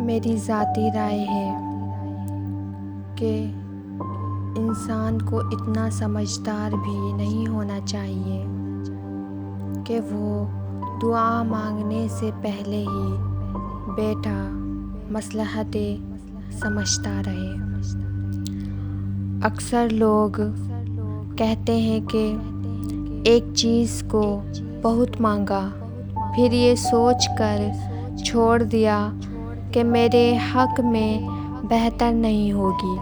मेरी ज़ाती राय है कि इंसान को इतना समझदार भी नहीं होना चाहिए कि वो दुआ मांगने से पहले ही बैठा मसलहतें समझता रहे। अक्सर लोग कहते हैं कि एक चीज़ को बहुत मांगा, फिर ये सोचकर छोड़ दिया कि मेरे हक़ में बेहतर नहीं होगी,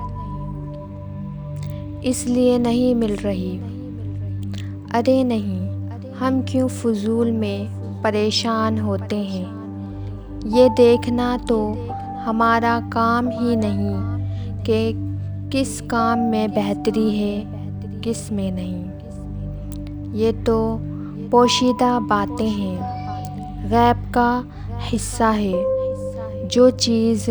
इसलिए नहीं मिल रही। अरे नहीं, हम क्यों फ़ुज़ूल में परेशान होते हैं? ये देखना तो हमारा काम ही नहीं कि किस काम में बेहतरी है, किस में नहीं। ये तो पोशीदा बातें हैं, गैब का हिस्सा है। जो चीज़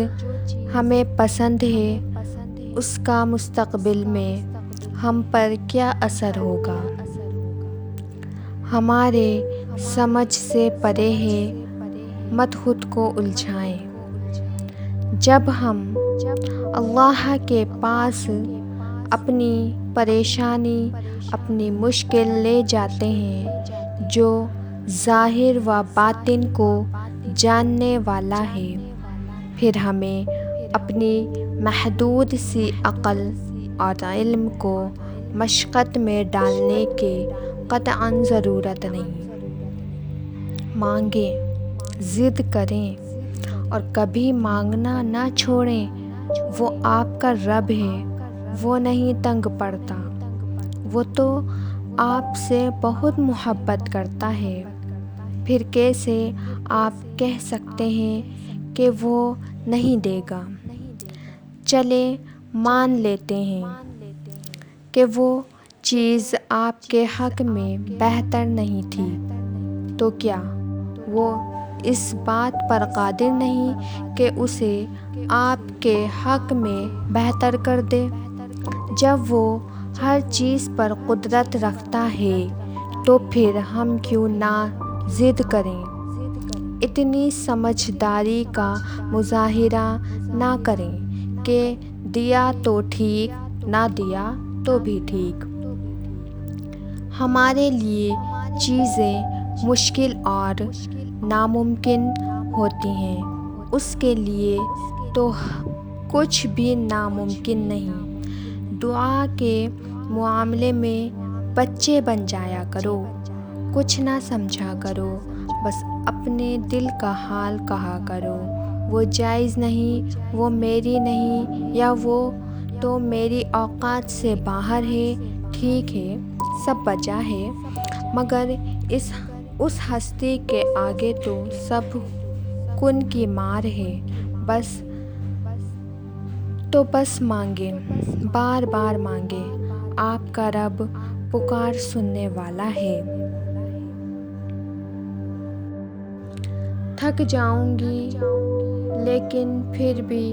हमें पसंद है उसका मुस्तक़बिल में हम पर क्या असर होगा, हमारे समझ से परे है। मत खुद को उलझाएं। जब हम अल्लाह के पास अपनी परेशानी, अपनी मुश्किल ले जाते हैं, जो ज़ाहिर व बातिन को जानने वाला है, फिर हमें अपनी महदूद सी अक़ल और इल्म को मशक़त में डालने की क़तअन ज़रूरत नहीं। मांगें, ज़िद करें और कभी मांगना ना छोड़ें। वो आपका रब है, वो नहीं तंग पड़ता। वो तो आपसे बहुत मोहब्बत करता है। फिर कैसे आप कह सकते हैं कि वो नहीं देगा? चले मान लेते हैं कि वो चीज़ आपके हक़ में बेहतर नहीं थी, तो क्या वो इस बात पर कादिर नहीं कि उसे आपके हक़ में बेहतर कर दे? जब वो हर चीज़ पर कुदरत रखता है, तो फिर हम क्यों ना ज़िद करें? इतनी समझदारी का मुज़ाहिरा ना करें कि दिया तो ठीक, ना दिया तो भी ठीक। हमारे लिए चीज़ें मुश्किल और नामुमकिन होती हैं, उसके लिए तो कुछ भी नामुमकिन नहीं। दुआ के मामले में बच्चे बन जाया करो, कुछ ना समझा करो, बस अपने दिल का हाल कहा करो। वो जायज़ नहीं, वो मेरी नहीं, या वो तो मेरी औकात से बाहर है। ठीक है, सब बचा है, मगर उस हस्ती के आगे तो सब कुन की मार है। बस मांगे, बार बार मांगे, आपका रब पुकार सुनने वाला है। थक जाऊंगी लेकिन फिर भी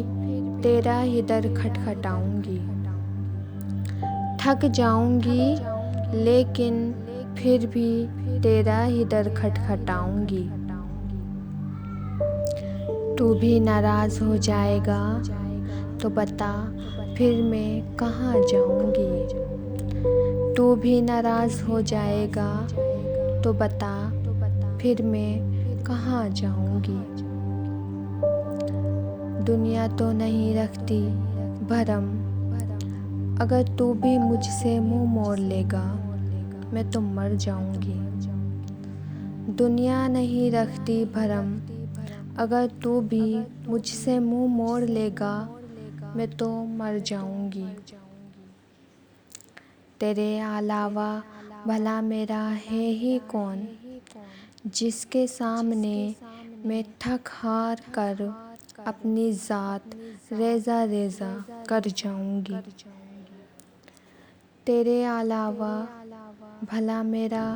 तेरा ही दर खटखटाऊंगी। थक जाऊंगी लेकिन फिर भी तेरा ही दर खटखटाऊंगी। तू भी नाराज़ हो जाएगा तो बता फिर मैं कहाँ जाऊंगी। तू भी नाराज़ हो जाएगा तो बता फिर मैं कहाँ जाऊंगी। दुनिया तो नहीं रखती भरम, अगर तू भी मुझसे मुँह मोड़ लेगा मैं तो मर जाऊंगी। दुनिया नहीं रखती भरम, अगर तू भी मुझसे मुँह मोड़ लेगा मैं तो मर जाऊंगी। तेरे अलावा भला मेरा है ही कौन, जिसके सामने मैं थक हार कर अपनी ज़ात रेज़ा रेज़ा कर जाऊंगी। तेरे अलावा भला मेरा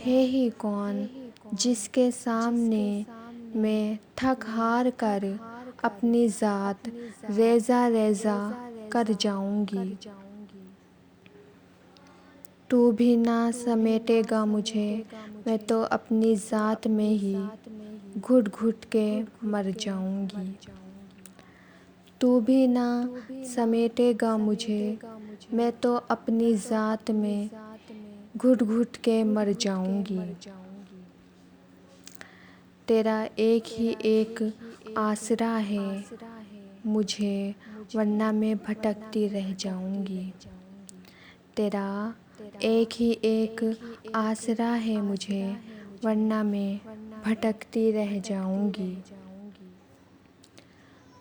है ही कौन, जिसके सामने मैं थक हार कर अपनी ज़ात रेज़ा रेज़ा कर जाऊंगी। तू भी ना समेटेगा मुझे, मैं तो अपनी ज़ात में ही घुट घुट के मर जाऊंगी। तू भी ना समेटेगा मुझे, मैं तो अपनी ज़ात में घुट घुट के मर जाऊंगी। तेरा एक ही एक आसरा है मुझे, वरना मैं भटकती रह जाऊंगी। तेरा एक ही एक आसरा है मुझे, वरना मैं भटकती रह जाऊंगी।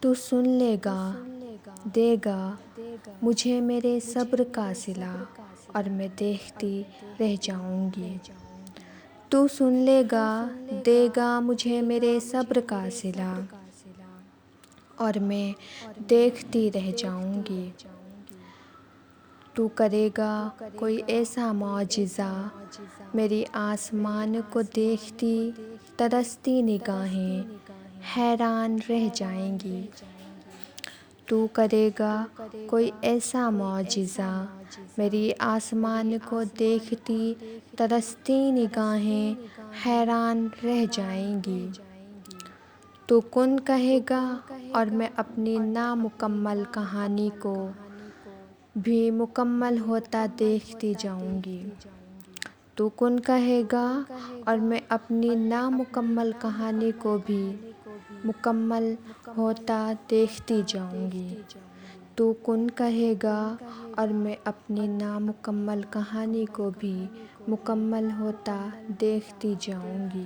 तू सुन लेगा, देगा मुझे मेरे सब्र का सिला, और मैं देखती रह जाऊंगी। तू सुन लेगा, देगा मुझे मेरे सब्र का सिला, और मैं देखती रह जाऊंगी। तू करेगा कोई ऐसा मौजिज़ा, मेरी आसमान को देखती तरसती निगाहें हैरान रह जाएंगी। तू करेगा कोई ऐसा मौजिज़ा, मेरी आसमान को देखती तरसती निगाहें हैरान रह जाएंगी। तू कुन कहेगा और मैं अपनी नामुकम्मल कहानी को भी मुकम्मल होता देखती जाऊंगी। तू कुन कहेगा और मैं अपनी नामुकम्मल कहानी को भी मुकम्मल होता देखती जाऊंगी। तू कुन कहेगा और मैं अपनी नामुकम्मल कहानी को भी मुकम्मल होता देखती जाऊंगी।